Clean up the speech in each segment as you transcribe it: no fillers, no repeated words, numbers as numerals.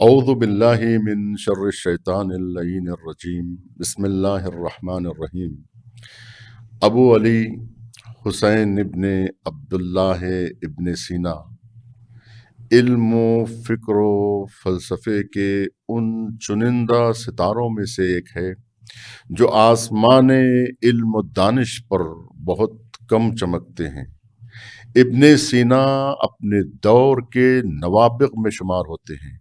اعوذ باللہ من شر الشیطان اللعین الرجیم بسم اللہ الرحمن الرحیم۔ ابو علی حسین ابن عبداللہ ابن سینا علم و فکر و فلسفے کے ان چنندہ ستاروں میں سے ایک ہے جو آسمان علم و دانش پر بہت کم چمکتے ہیں۔ ابن سینا اپنے دور کے نوابغ میں شمار ہوتے ہیں۔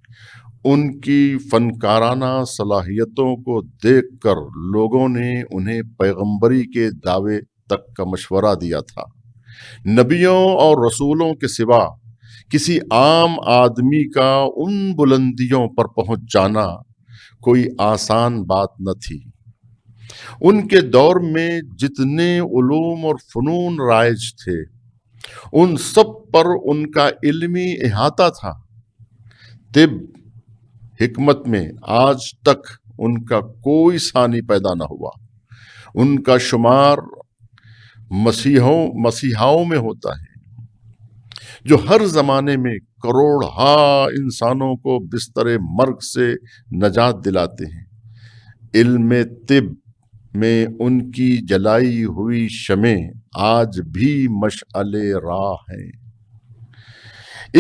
ان کی فنکارانہ صلاحیتوں کو دیکھ کر لوگوں نے انہیں پیغمبری کے دعوے تک کا مشورہ دیا تھا۔ نبیوں اور رسولوں کے سوا کسی عام آدمی کا ان بلندیوں پر پہنچ جانا کوئی آسان بات نہ تھی۔ ان کے دور میں جتنے علوم اور فنون رائج تھے ان سب پر ان کا علمی احاطہ تھا۔ طب، حکمت میں آج تک ان کا کوئی ثانی پیدا نہ ہوا۔ ان کا شمار مسیحاؤں میں ہوتا ہے جو ہر زمانے میں کروڑہا انسانوں کو بستر مرگ سے نجات دلاتے ہیں۔ علم طب میں ان کی جلائی ہوئی شمع آج بھی مشعل راہ ہیں۔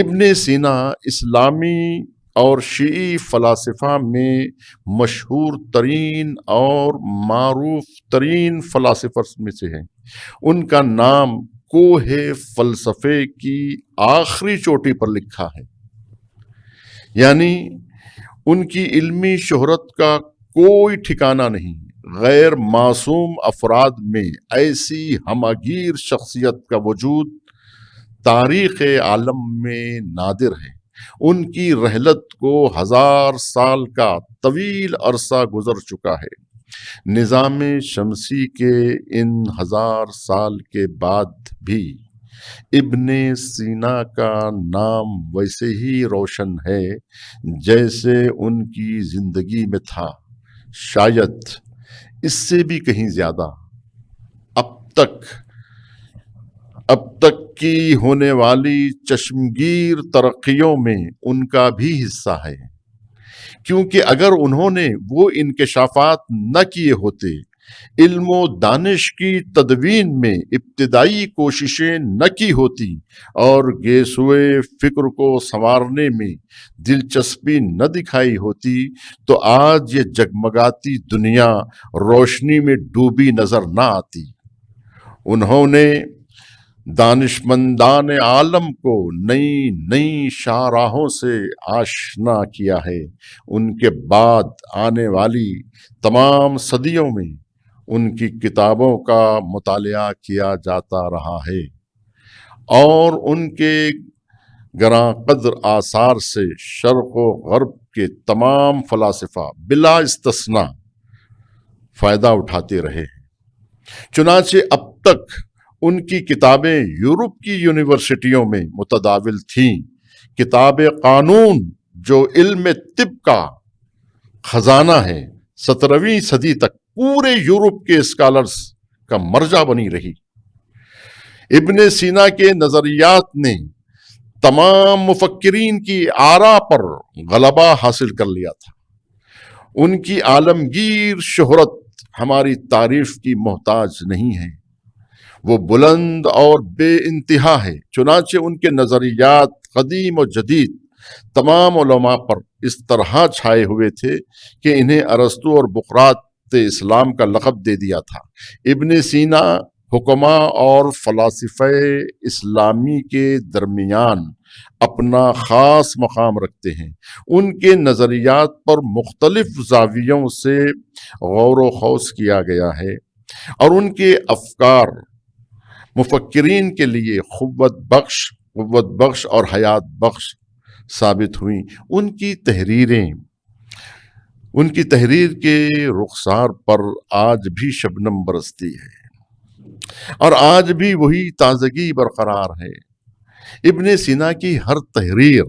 ابن سینا اسلامی اور شیعی فلاسفہ میں مشہور ترین اور معروف ترین فلاسفرز میں سے ہیں۔ ان کا نام کوہ فلسفے کی آخری چوٹی پر لکھا ہے، یعنی ان کی علمی شہرت کا کوئی ٹھکانہ نہیں۔ غیر معصوم افراد میں ایسی ہمہ گیر شخصیت کا وجود تاریخ عالم میں نادر ہے۔ ان کی رحلت کو 1000 سال کا طویل عرصہ گزر چکا ہے۔ نظام شمسی کے ان 1000 سال کے بعد بھی ابن سینا کا نام ویسے ہی روشن ہے جیسے ان کی زندگی میں تھا، شاید اس سے بھی کہیں زیادہ۔ اب تک کی ہونے والی چشمگیر ترقیوں میں ان کا بھی حصہ ہے، کیونکہ اگر انہوں نے وہ انکشافات نہ کیے ہوتے، علم و دانش کی تدوین میں ابتدائی کوششیں نہ کی ہوتی اور گیسوئے فکر کو سنوارنے میں دلچسپی نہ دکھائی ہوتی، تو آج یہ جگمگاتی دنیا روشنی میں ڈوبی نظر نہ آتی۔ انہوں نے دانشمندان عالم کو نئی نئی شاہراہوں سے آشنا کیا ہے۔ ان کے بعد آنے والی تمام صدیوں میں ان کی کتابوں کا مطالعہ کیا جاتا رہا ہے اور ان کے گراں قدر آثار سے شرق و غرب کے تمام فلاسفہ بلا استثناء فائدہ اٹھاتے رہے ہیں۔ چنانچہ اب تک ان کی کتابیں یورپ کی یونیورسٹیوں میں متداول تھیں۔ کتاب قانون جو علم طب کا خزانہ ہے، 17ویں صدی تک پورے یورپ کے اسکالرز کا مرجع بنی رہی۔ ابن سینا کے نظریات نے تمام مفکرین کی آراء پر غلبہ حاصل کر لیا تھا۔ ان کی عالمگیر شہرت ہماری تعریف کی محتاج نہیں ہے، وہ بلند اور بے انتہا ہے۔ چنانچہ ان کے نظریات قدیم و جدید تمام علماء پر اس طرح چھائے ہوئے تھے کہ انہیں ارسطو اور بقراط اسلام کا لقب دے دیا تھا۔ ابن سینا حکماء اور فلاسفہ اسلامی کے درمیان اپنا خاص مقام رکھتے ہیں۔ ان کے نظریات پر مختلف زاویوں سے غور و خوض کیا گیا ہے اور ان کے افکار مفکرین کے لیے قوت بخش اور حیات بخش ثابت ہوئیں۔ ان کی تحریر کے رخسار پر آج بھی شبنم برستی ہے اور آج بھی وہی تازگی برقرار ہے۔ ابن سینا کی ہر تحریر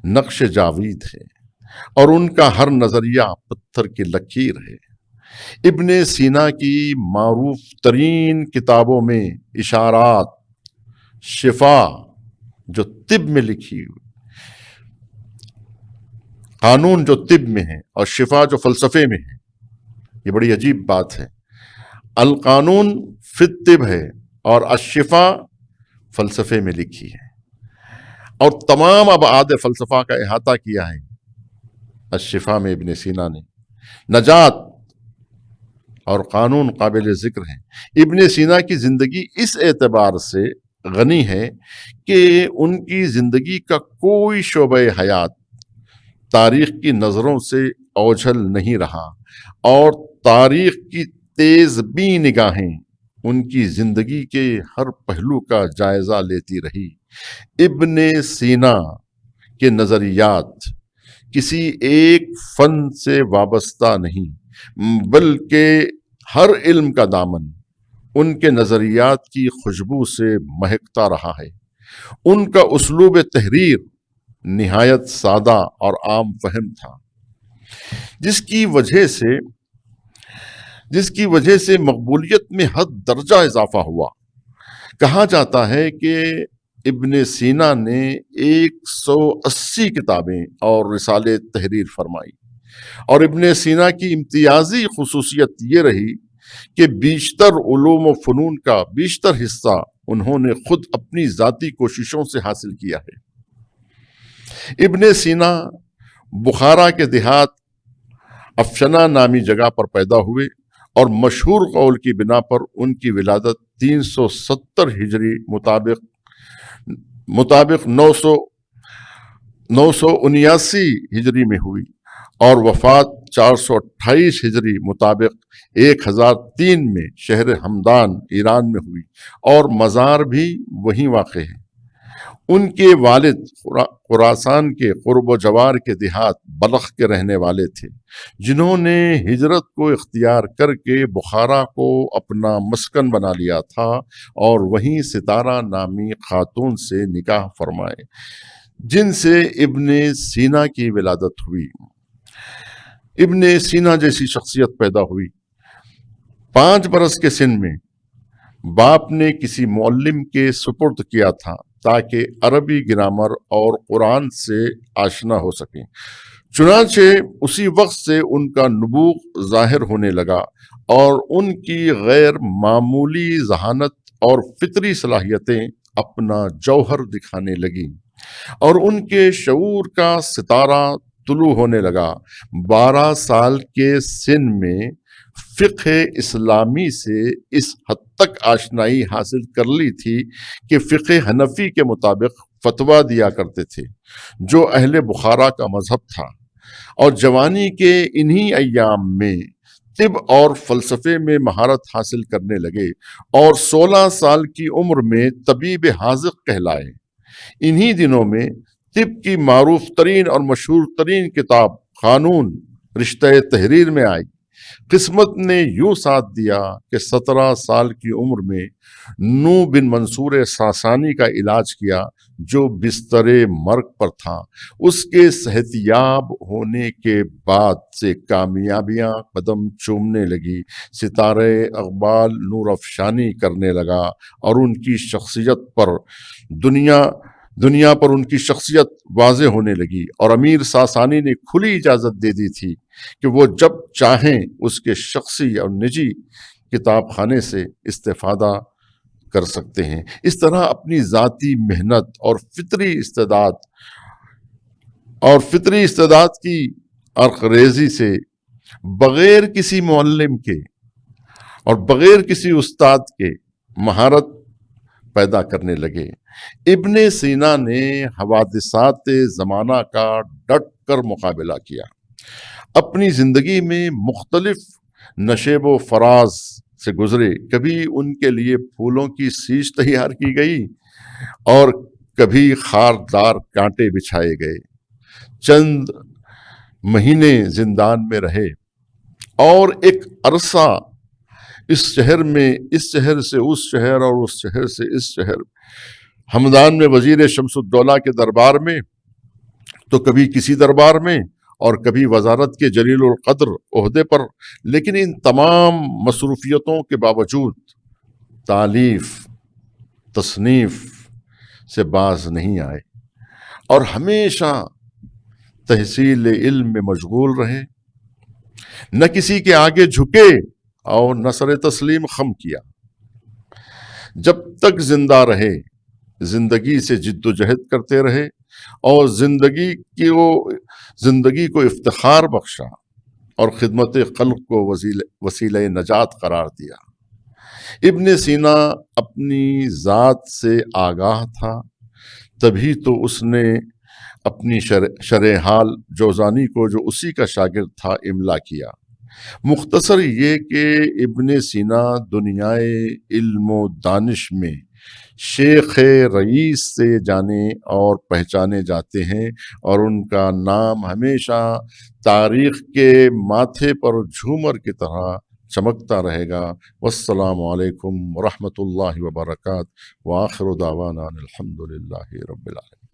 نقش جاوید ہے اور ان کا ہر نظریہ پتھر کی لکیر ہے۔ ابن سینا کی معروف ترین کتابوں میں اشارات شفا جو طب میں لکھی، قانون جو طب میں ہے اور شفا جو فلسفے میں ہے، یہ بڑی عجیب بات ہے۔ القانون فی الطب ہے اور الشفا فلسفے میں لکھی ہے، اور تمام ابعاد فلسفہ کا احاطہ کیا ہے الشفا میں ابن سینا نے۔ نجات اور قانون قابل ذکر ہیں۔ ابن سینا کی زندگی اس اعتبار سے غنی ہے کہ ان کی زندگی کا کوئی شعبہ حیات تاریخ کی نظروں سے اوجھل نہیں رہا، اور تاریخ کی تیز بین نگاہیں ان کی زندگی کے ہر پہلو کا جائزہ لیتی رہی۔ ابن سینا کے نظریات کسی ایک فن سے وابستہ نہیں، بلکہ ہر علم کا دامن ان کے نظریات کی خوشبو سے مہکتا رہا ہے۔ ان کا اسلوب تحریر نہایت سادہ اور عام فہم تھا، جس کی وجہ سے مقبولیت میں حد درجہ اضافہ ہوا۔ کہا جاتا ہے کہ ابن سینا نے 180 کتابیں اور رسالے تحریر فرمائی، اور ابن سینا کی امتیازی خصوصیت یہ رہی کہ بیشتر علوم و فنون کا بیشتر حصہ انہوں نے خود اپنی ذاتی کوششوں سے حاصل کیا ہے۔ ابن سینا بخارا کے دیہات افشنا نامی جگہ پر پیدا ہوئے، اور مشہور قول کی بنا پر ان کی ولادت 370 ہجری مطابق 979 ہجری میں ہوئی، اور وفات 428 ہجری مطابق 1003 میں شہر ہمدان ایران میں ہوئی، اور مزار بھی وہیں واقع ہے۔ ان کے والد خراسان کے قرب و جوار کے دیہات بلخ کے رہنے والے تھے، جنہوں نے ہجرت کو اختیار کر کے بخارا کو اپنا مسکن بنا لیا تھا، اور وہیں ستارہ نامی خاتون سے نکاح فرمائے، جن سے ابن سینا کی ولادت ہوئی۔ ابن سینا جیسی شخصیت پیدا ہوئی۔ 5 برس کے سن میں باپ نے کسی معلم کے سپرد کیا تھا تاکہ عربی گرامر اور قرآن سے آشنا ہو سکیں۔ چنانچہ اسی وقت سے ان کا نبوغ ظاہر ہونے لگا، اور ان کی غیر معمولی ذہانت اور فطری صلاحیتیں اپنا جوہر دکھانے لگیں، اور ان کے شعور کا ستارہ طلوع ہونے لگا۔ 12 سال کے سن میں فقہ اسلامی سے اس حد تک آشنائی حاصل کر لی تھی کہ فقہ حنفی کے مطابق فتویٰ دیا کرتے تھے، جو اہل بخارا کا مذہب تھا، اور جوانی کے انہی ایام میں طب اور فلسفے میں مہارت حاصل کرنے لگے، اور 16 سال کی عمر میں طبیب حاذق کہلائے۔ انہی دنوں میں طب کی معروف ترین اور مشہور ترین کتاب قانون رشتہ تحریر میں آئی۔ قسمت نے یوں ساتھ دیا کہ 17 سال کی عمر میں نو بن منصور ساسانی کا علاج کیا، جو بستر مرگ پر تھا۔ اس کے صحت یاب ہونے کے بعد سے کامیابیاں قدم چومنے لگی، ستارے اقبال نور افشانی کرنے لگا، اور ان کی شخصیت پر دنیا پر ان کی شخصیت واضح ہونے لگی، اور امیر ساسانی نے کھلی اجازت دے دی تھی کہ وہ جب چاہیں اس کے شخصی اور نجی کتاب خانے سے استفادہ کر سکتے ہیں۔ اس طرح اپنی ذاتی محنت اور فطری استعداد کی عرقریزی سے بغیر کسی معلم کے اور بغیر کسی استاد کے مہارت پیدا کرنے لگے۔ ابن سینا نے حوادثات زمانہ کا ڈٹ کر مقابلہ کیا۔ اپنی زندگی میں مختلف نشیب و فراز سے گزرے۔ کبھی ان کے لیے پھولوں کی سیج تیار کی گئی، اور کبھی خاردار کانٹے بچھائے گئے۔ چند مہینے زندان میں رہے، اور ایک عرصہ اس شہر سے اس شہر اور اس شہر سے اس شہر، ہمدان میں وزیر شمس الدولہ کے دربار میں، تو کبھی کسی دربار میں، اور کبھی وزارت کے جلیل القدر عہدے پر۔ لیکن ان تمام مصروفیتوں کے باوجود تالیف تصنیف سے باز نہیں آئے، اور ہمیشہ تحصیل علم میں مشغول رہے، نہ کسی کے آگے جھکے اور نہ سر تسلیم خم کیا۔ جب تک زندہ رہے زندگی سے جد و جہد کرتے رہے اور زندگی کو افتخار بخشا اور خدمت خلق کو وسیلہ نجات قرار دیا۔ ابن سینا اپنی ذات سے آگاہ تھا، تبھی تو اس نے اپنی شرح حال جوزانی کو، جو اسی کا شاگرد تھا، املا کیا۔ مختصر یہ کہ ابن سینا دنیائے علم و دانش میں شیخ رئیس سے جانے اور پہچانے جاتے ہیں، اور ان کا نام ہمیشہ تاریخ کے ماتھے پر جھومر کی طرح چمکتا رہے گا۔ والسلام علیکم ورحمۃ اللہ وبرکاتہ، وآخر دعوانا الحمد للہ رب العالمین۔